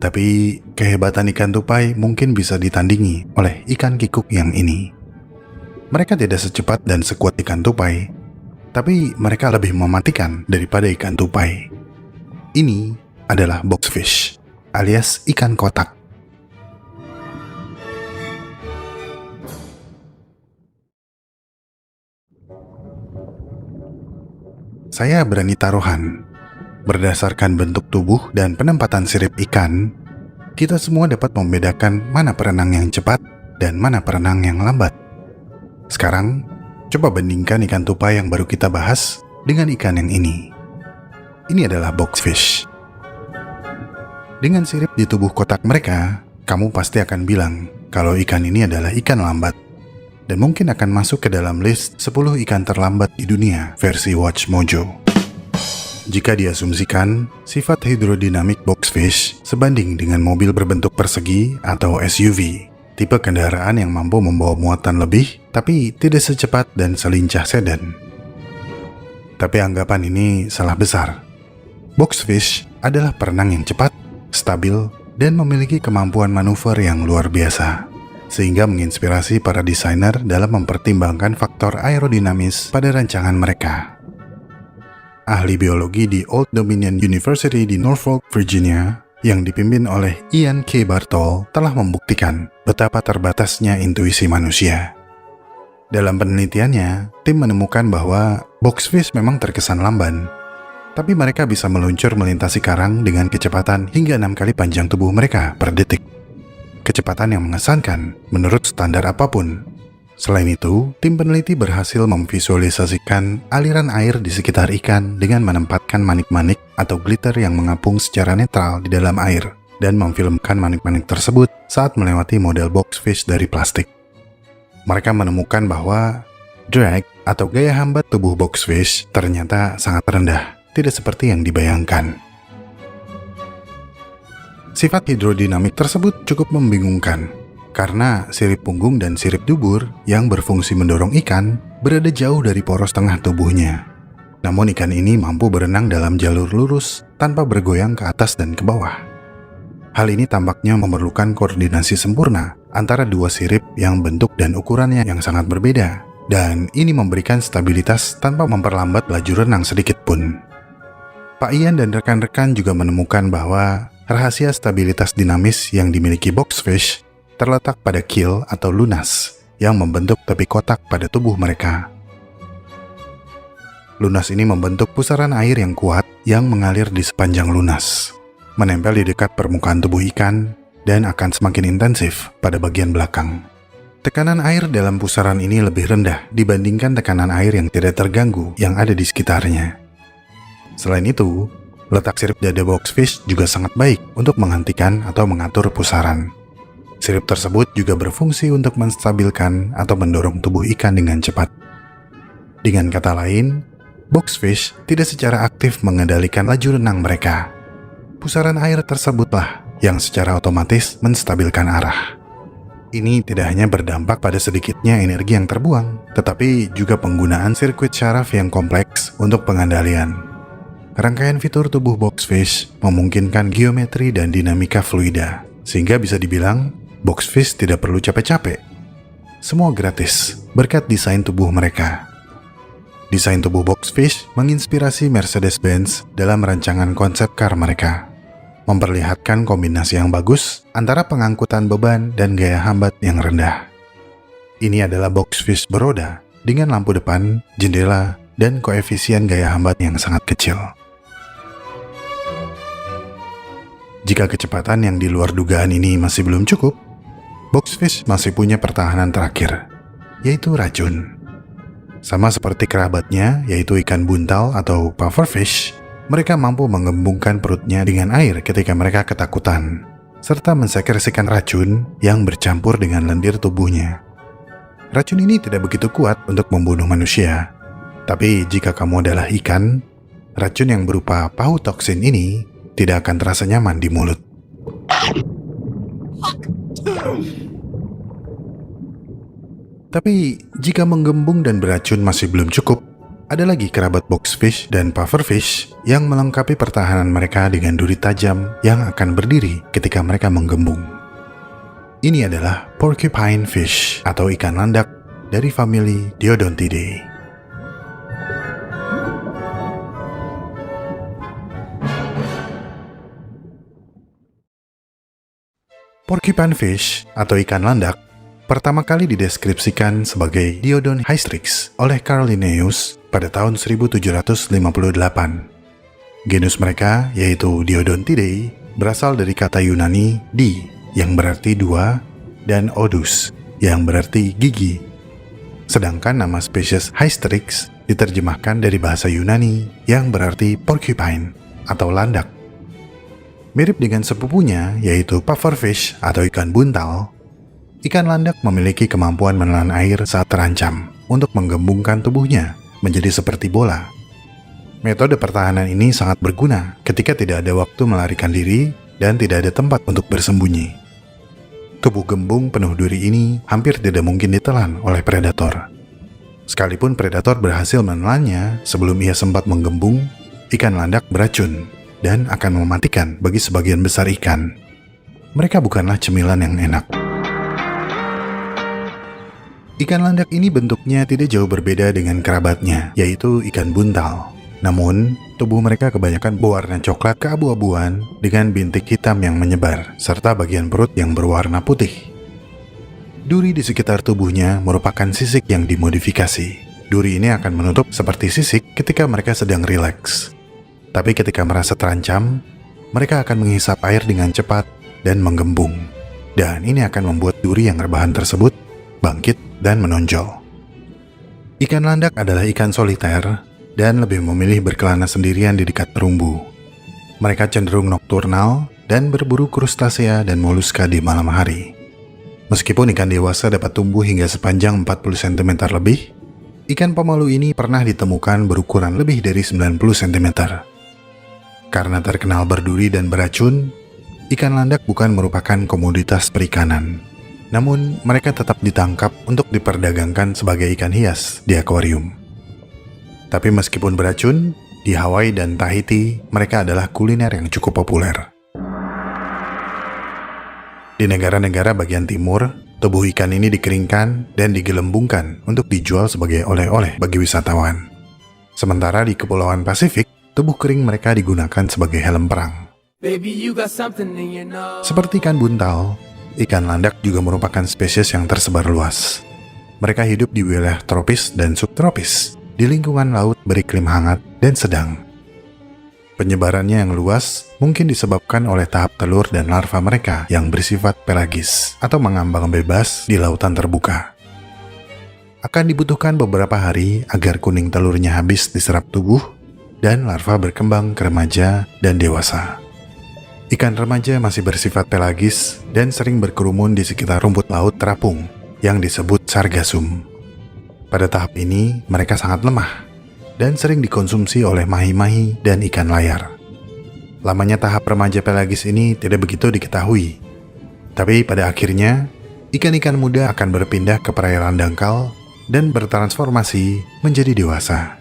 Tapi kehebatan ikan tupai mungkin bisa ditandingi oleh ikan kikuk yang ini. Mereka tidak secepat dan sekuat ikan tupai, tapi mereka lebih mematikan daripada ikan tupai. Ini adalah boxfish, alias ikan kotak. Saya berani taruhan, berdasarkan bentuk tubuh dan penempatan sirip ikan, kita semua dapat membedakan mana perenang yang cepat dan mana perenang yang lambat. Sekarang, coba bandingkan ikan tupai yang baru kita bahas dengan ikan yang ini. Ini adalah boxfish. Dengan sirip di tubuh kotak mereka, kamu pasti akan bilang kalau ikan ini adalah ikan lambat, dan mungkin akan masuk ke dalam list 10 ikan terlambat di dunia versi Watch Mojo. Jika diasumsikan sifat hidrodinamik boxfish sebanding dengan mobil berbentuk persegi atau SUV, tipe kendaraan yang mampu membawa muatan lebih tapi tidak secepat dan selincah sedan. Tapi anggapan ini salah besar. Boxfish adalah perenang yang cepat, stabil, dan memiliki kemampuan manuver yang luar biasa, sehingga menginspirasi para desainer dalam mempertimbangkan faktor aerodinamis pada rancangan mereka. Ahli biologi di Old Dominion University di Norfolk, Virginia, yang dipimpin oleh Ian K. Bartol telah membuktikan betapa terbatasnya intuisi manusia. Dalam penelitiannya, tim menemukan bahwa boxfish memang terkesan lamban, tapi mereka bisa meluncur melintasi karang dengan kecepatan hingga 6 kali panjang tubuh mereka per detik. Kecepatan yang mengesankan menurut standar apapun. Selain itu, tim peneliti berhasil memvisualisasikan aliran air di sekitar ikan dengan menempatkan manik-manik atau glitter yang mengapung secara netral di dalam air dan memfilmkan manik-manik tersebut saat melewati model boxfish dari plastik. Mereka menemukan bahwa drag atau gaya hambat tubuh boxfish ternyata sangat rendah, tidak seperti yang dibayangkan. Sifat hidrodinamik tersebut cukup membingungkan, karena sirip punggung dan sirip dubur yang berfungsi mendorong ikan berada jauh dari poros tengah tubuhnya. Namun ikan ini mampu berenang dalam jalur lurus tanpa bergoyang ke atas dan ke bawah. Hal ini tampaknya memerlukan koordinasi sempurna antara dua sirip yang bentuk dan ukurannya yang sangat berbeda, dan ini memberikan stabilitas tanpa memperlambat laju renang sedikit pun. Pak Ian dan rekan-rekan juga menemukan bahwa rahasia stabilitas dinamis yang dimiliki boxfish terletak pada keel atau lunas yang membentuk tepi kotak pada tubuh mereka. Lunas ini membentuk pusaran air yang kuat yang mengalir di sepanjang lunas, menempel di dekat permukaan tubuh ikan dan akan semakin intensif pada bagian belakang. Tekanan air dalam pusaran ini lebih rendah dibandingkan tekanan air yang tidak terganggu yang ada di sekitarnya. Selain itu, letak sirip dada boxfish juga sangat baik untuk menghentikan atau mengatur pusaran. Sirip tersebut juga berfungsi untuk menstabilkan atau mendorong tubuh ikan dengan cepat. Dengan kata lain, boxfish tidak secara aktif mengendalikan laju renang mereka. Pusaran air tersebutlah yang secara otomatis menstabilkan arah. Ini tidak hanya berdampak pada sedikitnya energi yang terbuang, tetapi juga penggunaan sirkuit syaraf yang kompleks untuk pengendalian. Rangkaian fitur tubuh boxfish memungkinkan geometri dan dinamika fluida, sehingga bisa dibilang boxfish tidak perlu capek-capek. Semua gratis berkat desain tubuh mereka. Desain tubuh boxfish menginspirasi Mercedes-Benz dalam rancangan konsep car mereka, memperlihatkan kombinasi yang bagus antara pengangkutan beban dan gaya hambat yang rendah. Ini adalah boxfish beroda dengan lampu depan, jendela, dan koefisien gaya hambat yang sangat kecil. Jika kecepatan yang di luar dugaan ini masih belum cukup, boxfish masih punya pertahanan terakhir, yaitu racun. Sama seperti kerabatnya, yaitu ikan buntal atau pufferfish, mereka mampu mengembungkan perutnya dengan air ketika mereka ketakutan, serta mensekresikan racun yang bercampur dengan lendir tubuhnya. Racun ini tidak begitu kuat untuk membunuh manusia, tapi jika kamu adalah ikan, racun yang berupa pahu toksin ini tidak akan terasa nyaman di mulut. Tapi jika menggembung dan beracun masih belum cukup, Ada lagi kerabat boxfish dan pufferfish yang melengkapi pertahanan mereka dengan duri tajam yang akan berdiri ketika mereka menggembung. Ini adalah porcupine fish atau ikan landak dari famili Diodontidae. Porcupine fish atau ikan landak pertama kali dideskripsikan sebagai Diodon hystrix oleh Carl Linnaeus pada tahun 1758. Genus mereka, yaitu Diodontidae, berasal dari kata Yunani di, yang berarti dua, dan odus, yang berarti gigi. Sedangkan nama spesies hystrix diterjemahkan dari bahasa Yunani yang berarti porcupine atau landak. Mirip dengan sepupunya, yaitu pufferfish atau ikan buntal, ikan landak memiliki kemampuan menelan air saat terancam untuk menggembungkan tubuhnya menjadi seperti bola. Metode pertahanan ini sangat berguna ketika tidak ada waktu melarikan diri dan tidak ada tempat untuk bersembunyi. Tubuh gembung penuh duri ini hampir tidak mungkin ditelan oleh predator. Sekalipun predator berhasil menelannya sebelum ia sempat menggembung, ikan landak beracun dan akan mematikan bagi sebagian besar ikan. Mereka bukanlah cemilan yang enak. Ikan landak ini bentuknya tidak jauh berbeda dengan kerabatnya, yaitu ikan buntal. Namun, tubuh mereka kebanyakan berwarna coklat keabu-abuan dengan bintik hitam yang menyebar, serta bagian perut yang berwarna putih. Duri di sekitar tubuhnya merupakan sisik yang dimodifikasi. Duri ini akan menutup seperti sisik ketika mereka sedang rileks. Tapi ketika merasa terancam, mereka akan menghisap air dengan cepat dan menggembung. Dan ini akan membuat duri yang rebahan tersebut bangkit dan menonjol. Ikan landak adalah ikan soliter dan lebih memilih berkelana sendirian di dekat terumbu. Mereka cenderung nokturnal dan berburu krustasea dan moluska di malam hari. Meskipun ikan dewasa dapat tumbuh hingga sepanjang 40 cm lebih, ikan pemalu ini pernah ditemukan berukuran lebih dari 90 cm. Karena terkenal berduri dan beracun, ikan landak bukan merupakan komoditas perikanan. Namun, mereka tetap ditangkap untuk diperdagangkan sebagai ikan hias di akuarium. Tapi meskipun beracun, di Hawaii dan Tahiti, mereka adalah kuliner yang cukup populer. Di negara-negara bagian timur, tubuh ikan ini dikeringkan dan digelembungkan untuk dijual sebagai oleh-oleh bagi wisatawan. Sementara di Kepulauan Pasifik, tubuh kering mereka digunakan sebagai helm perang. Seperti ikan buntal, ikan landak juga merupakan spesies yang tersebar luas. Mereka hidup di wilayah tropis dan subtropis, di lingkungan laut beriklim hangat dan sedang. Penyebarannya yang luas mungkin disebabkan oleh tahap telur dan larva mereka yang bersifat pelagis atau mengambang bebas di lautan terbuka. Akan dibutuhkan beberapa hari agar kuning telurnya habis diserap tubuh dan larva berkembang ke remaja dan dewasa. Ikan remaja masih bersifat pelagis dan sering berkerumun di sekitar rumput laut terapung yang disebut sargassum. Pada tahap ini, mereka sangat lemah dan sering dikonsumsi oleh mahi-mahi dan ikan layar. Lamanya tahap remaja pelagis ini tidak begitu diketahui. Tapi pada akhirnya, ikan-ikan muda akan berpindah ke perairan dangkal dan bertransformasi menjadi dewasa.